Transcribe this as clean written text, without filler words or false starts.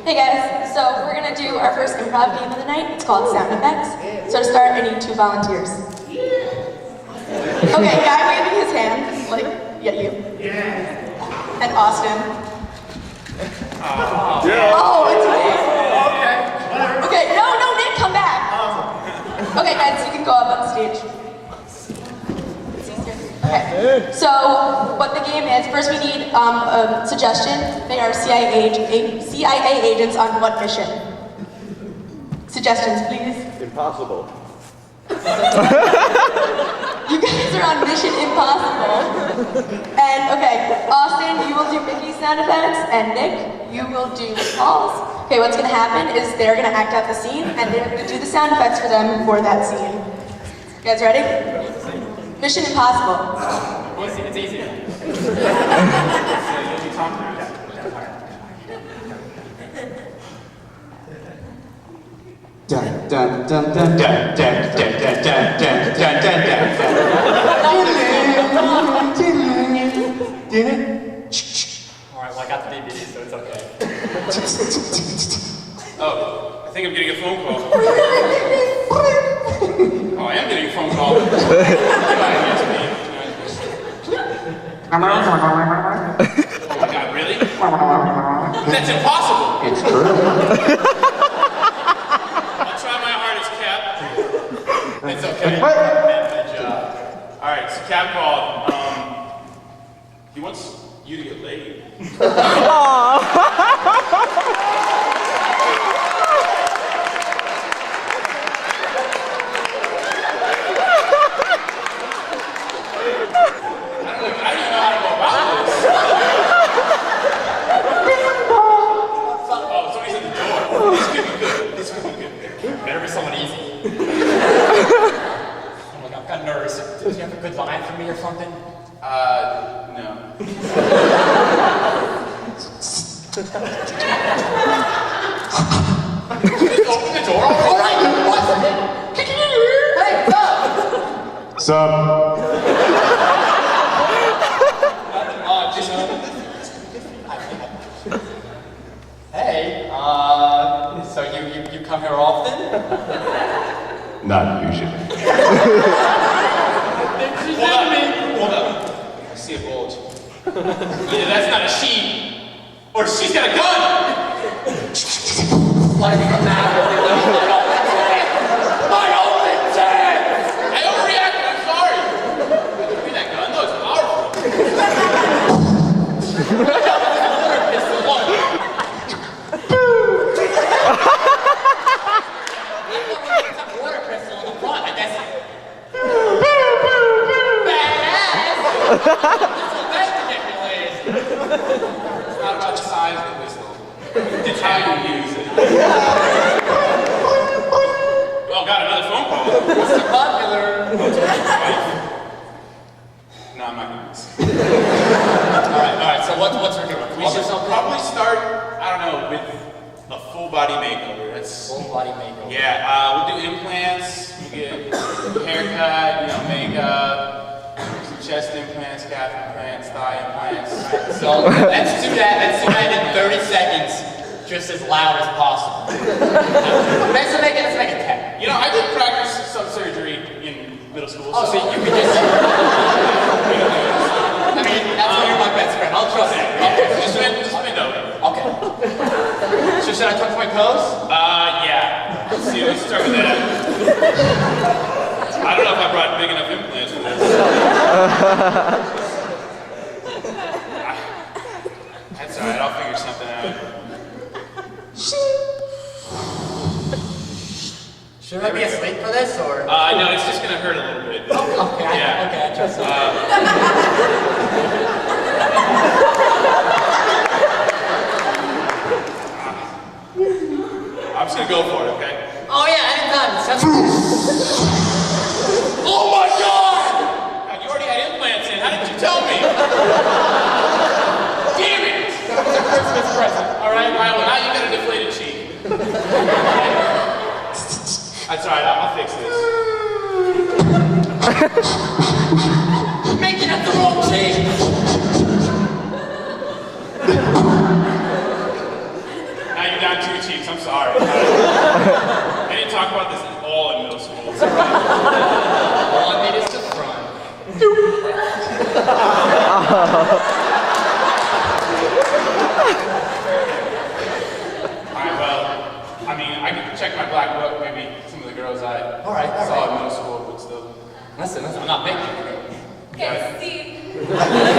Hey guys, so we're gonna do our first improv game of the night. It's called Sound Effects. So to start, I need 2 volunteers. Okay, guy waving his hand, like, yeah, you. Yeah. And Austin. Oh, it's me. Okay, no, Nick, come back. Okay, guys, you can go up on stage. Okay, so what the game is, first we need a suggestion. They are CIA agents on what mission? Suggestions, please. Impossible. You guys are on Mission Impossible. And okay, Austin, you will do Mickey sound effects, and Nick, you will do Paul's. Okay, what's gonna happen is they're gonna act out the scene, and they're gonna do the sound effects for them for that scene. You guys ready? Mission Impossible. It's easy. Dun dun dun dun dun dun dun dun dun dun dun dun. Alright, well I got the DVD, so it's okay. Oh, I think I'm getting a phone call. Oh, I am getting a phone call. Oh my god, really? That's impossible! It's true. I'll try my hardest, Cap. It's okay. Good job. Alright, so Cap called. He wants you to get laid. Better be someone easy. Oh my god, I'm kind of nervous. Do you have a good line for me or something? No. Just open the door alright? What? Hey, Sup? Hey, so you come here often? Not usually. Hold up. I see a bulge. Either that's not a she, or she's got a gun! Like from now, my only chance! I overreacted, I'm sorry! Give me that gun, though, it's powerful. Water pistol on the front, I guess. Badass! It's not about the size of the whistle. It's how you use it. Well, got another phone call. Mr. Popular. No, I'm not gonna use it. Alright, so what's our doing? We should probably start, I don't know, with a full body makeover. That's full body makeover. Yeah, we'll do implants, we'll get a haircut, makeup, some chest implants, calf implants, thigh implants. So let's do that in 30 seconds, just as loud as possible. Let's make it 10. I did practice some surgery in middle school. Oh, so you could just... I mean, that's why you're my best friend. I'll trust you. Okay, just bend over. Okay. So should I touch my toes? Yeah. Let's see, let's start with that. I don't know if I brought big enough implants for this. That's alright, I'll figure something out. Should I be asleep for this, or? No, it's just gonna hurt a little bit. Okay, yeah. I trust you. I'm just gonna go for it, okay? Oh yeah, anytime. Oh my god! God! You already had implants in. How did you tell me? Damn it! It's a Christmas present. Alright, well now you got a deflated cheek. That's alright, I'll fix this. Making up the wrong cheek! Now you you down 2 cheeks. I'm sorry. I didn't talk about this at all in middle school. It's okay. All I made is the front. Alright, well, I mean, I can check my black book, maybe some of the girls I saw in middle school, but still. Listen, I'm not big. Okay, Steve.